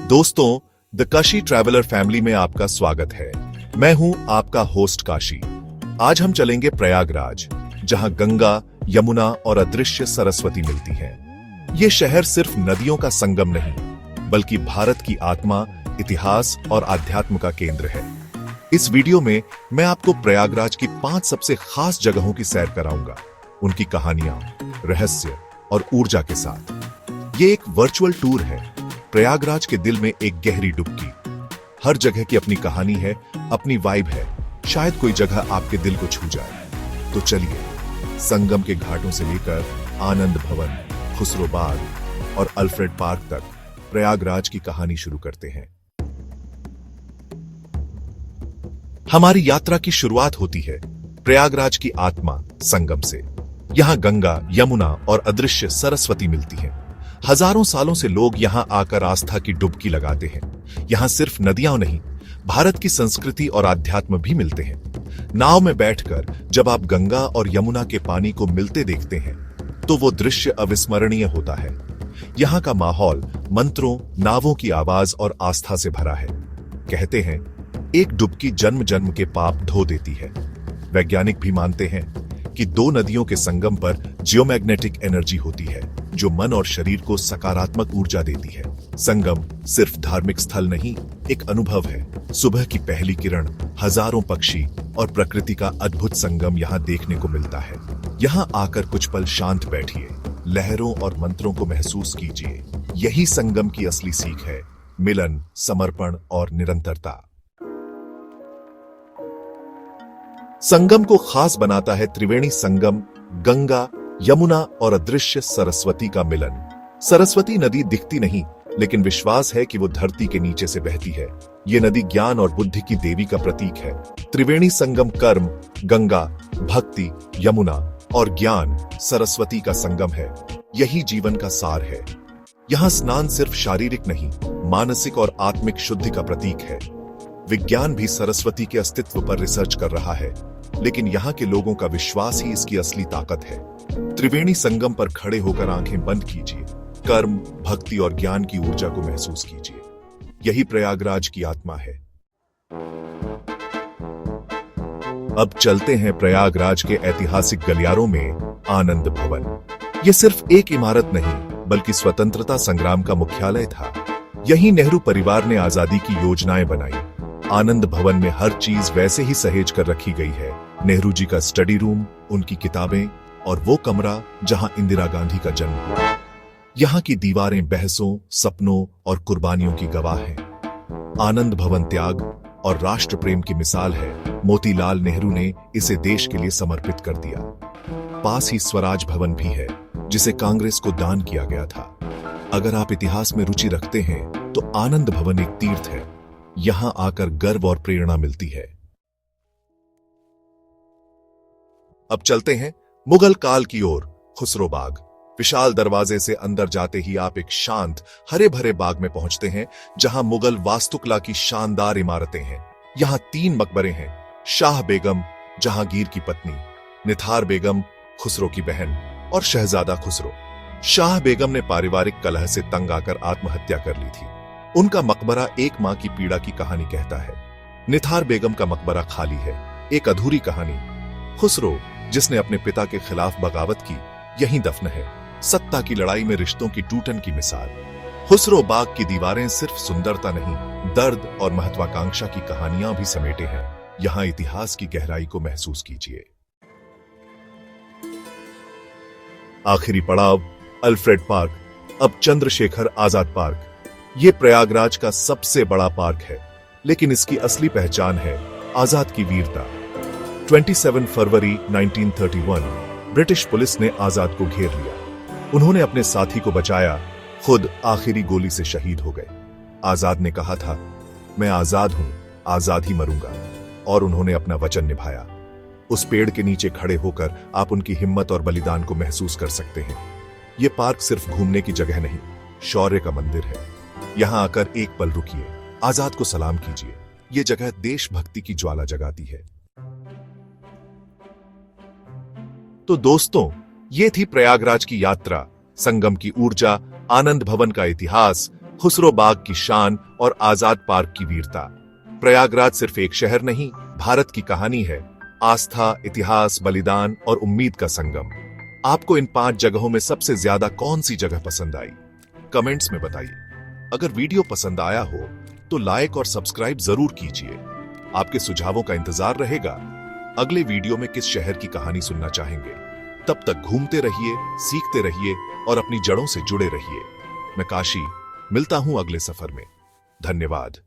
दोस्तों, the Kashi traveller family में आपका स्वागत है। मैं हूं आपका होस्ट काशी। आज हम चलेंगे प्रयागराज, जहां गंगा, यमुना और अदृश्य सरस्वती मिलती हैं। ये शहर सिर्फ नदियों का संगम नहीं, बल्कि भारत की आत्मा, इतिहास और आध्यात्म का केंद्र है। इस वीडियो में मैं आपको प्रयागराज की 5 सबसे खास जगहों की सैर कराऊंगा, उनकी कहानियां, रहस्य और ऊर्जा के साथ। ये एक वर्चुअल टूर है, प्रयागराज के दिल में एक गहरी डुबकी। हर जगह की अपनी कहानी है, अपनी वाइब है। शायद कोई जगह आपके दिल को छू जाए। तो चलिए, संगम के घाटों से लेकर आनंद भवन, खुसरो बाग और अल्फ्रेड पार्क तक प्रयागराज की कहानी शुरू करते हैं। हमारी यात्रा की शुरुआत होती है प्रयागराज की आत्मा संगम से। यहां गंगा, यमुना और अदृश्य सरस्वती मिलती हैं। हजारों सालों से लोग यहां आकर आस्था की डुबकी लगाते हैं। यहां सिर्फ नदियां नहीं, भारत की संस्कृति और आध्यात्म भी मिलते हैं। नाव में बैठकर जब आप गंगा और यमुना के पानी को मिलते देखते हैं, तो वो दृश्य अविस्मरणीय होता है। यहां का माहौल मंत्रों, नावों की आवाज और आस्था से भरा है। कहते हैं, एक डुबकी जन्म जन्म के पाप धो देती है। वैज्ञानिक भी मानते हैं कि 2 नदियों के संगम पर जियोमैग्नेटिक एनर्जी होती है, जो मन और शरीर को सकारात्मक ऊर्जा देती है। संगम सिर्फ धार्मिक स्थल नहीं, एक अनुभव है। सुबह की पहली किरण, हजारों पक्षी और प्रकृति का अद्भुत संगम यहां देखने को मिलता है। यहां आकर कुछ पल शांत बैठिए, लहरों और मंत्रों को महसूस कीजिए। यही संगम की असली सीख है, मिलन, समर्पण और निरंतरता। संगम को खास बनाता है त्रिवेणी संगम, गंगा, यमुना और अदृश्य सरस्वती का मिलन। सरस्वती नदी दिखती नहीं, लेकिन विश्वास है कि वो धरती के नीचे से बहती है। ये नदी ज्ञान और बुद्धि की देवी का प्रतीक है। त्रिवेणी संगम कर्म, गंगा, भक्ति, यमुना और ज्ञान, सरस्वती का संगम है। यही जीवन का सार है। यहां स्नान सिर्फ शारीरिक नहीं, मानसिक और आत्मिक शुद्धि का प्रतीक है। विज्ञान भी सरस्वती के अस्तित्व पर रिसर्च कर रहा है, लेकिन यहाँ के लोगों का विश्वास ही इसकी असली ताकत है। त्रिवेणी संगम पर खड़े होकर आंखें बंद कीजिए, कर्म, भक्ति और ज्ञान की ऊर्जा को महसूस कीजिए। यही प्रयागराज की आत्मा है। अब चलते हैं प्रयागराज के ऐतिहासिक गलियारों में आनंद भवन। यह सिर्फ एक इमारत नहीं, बल्कि स्वतंत्रता संग्राम का मुख्यालय था। यही नेहरू परिवार ने आजादी की योजनाएं बनाई। आनंद भवन में हर चीज वैसे ही सहेज कर रखी गई है। नेहरू जी का स्टडी रूम, उनकी किताबें और वो कमरा जहां इंदिरा गांधी का जन्म हुआ। यहाँ की दीवारें बहसों, सपनों और कुर्बानियों की गवाह हैं। आनंद भवन त्याग और राष्ट्र प्रेम की मिसाल है। मोतीलाल नेहरू ने इसे देश के लिए समर्पित कर दिया। पास ही स्वराज भवन भी है, जिसे कांग्रेस को दान किया गया था। अगर आप इतिहास में रुचि रखते हैं, तो आनंद भवन एक तीर्थ है। यहां आकर गर्व और प्रेरणा मिलती है। अब चलते हैं मुगल काल की ओर, खुसरो बाग। विशाल दरवाजे से अंदर जाते ही आप एक शांत, हरे भरे बाग में पहुंचते हैं, जहां मुगल वास्तुकला की शानदार इमारतें हैं। यहां 3 मकबरे हैं, शाह बेगम, जहांगीर की पत्नी, निथार बेगम, खुसरो की बहन, और शहजादा खुसरो। शाह बेगम ने पारिवारिक कलह से तंग आकर आत्महत्या कर ली थी। उनका मकबरा एक मां की पीड़ा की कहानी कहता है। निथार बेगम का मकबरा खाली है, एक अधूरी कहानी। खुसरो, जिसने अपने पिता के खिलाफ बगावत की, यहीं दफन है। सत्ता की लड़ाई में रिश्तों की टूटन की मिसाल। खुसरो बाग की दीवारें सिर्फ सुंदरता नहीं, दर्द और महत्वाकांक्षा की कहानियां भी समेटे हैं। यहां इतिहास की गहराई को महसूस कीजिए। आखिरी पड़ाव, अल्फ्रेड पार्क, अब चंद्रशेखर आजाद पार्क। ये प्रयागराज का सबसे बड़ा पार्क है, लेकिन इसकी असली पहचान है आजाद की वीरता। 27 फरवरी 1931 ब्रिटिश पुलिस ने आजाद को घेर लिया। उन्होंने अपने साथी को बचाया, खुद आखिरी गोली से शहीद हो गए। आजाद ने कहा था, मैं आजाद हूं, आजाद ही मरूंगा, और उन्होंने अपना वचन निभाया। उस पेड़ के नीचे खड़े होकर आप उनकी हिम्मत और बलिदान को महसूस कर सकते हैं। यह पार्क सिर्फ घूमने की जगह नहीं, शौर्य का मंदिर है। यहां आकर एक पल रुकिए, आजाद को सलाम कीजिए। यह जगह देशभक्ति की ज्वाला जगाती है। तो दोस्तों, ये थी प्रयागराज की यात्रा, संगम की ऊर्जा, आनंद भवन का इतिहास, खुसरो बाग की शान और आजाद पार्क की वीरता। प्रयागराज सिर्फ एक शहर नहीं, भारत की कहानी है, आस्था, इतिहास, बलिदान और उम्मीद का संगम। आपको इन 5 जगहों में सबसे ज्यादा कौन सी जगह पसंद आई? कमेंट्स में बताइए। अगर वीडियो पसंद आया हो तो लाइक और सब्सक्राइब जरूर कीजिए। आपके सुझावों का इंतजार रहेगा। अगले वीडियो में किस शहर की कहानी सुनना चाहेंगे? तब तक घूमते रहिए, सीखते रहिए और अपनी जड़ों से जुड़े रहिए। मैं काशी, मिलता हूं अगले सफर में। धन्यवाद।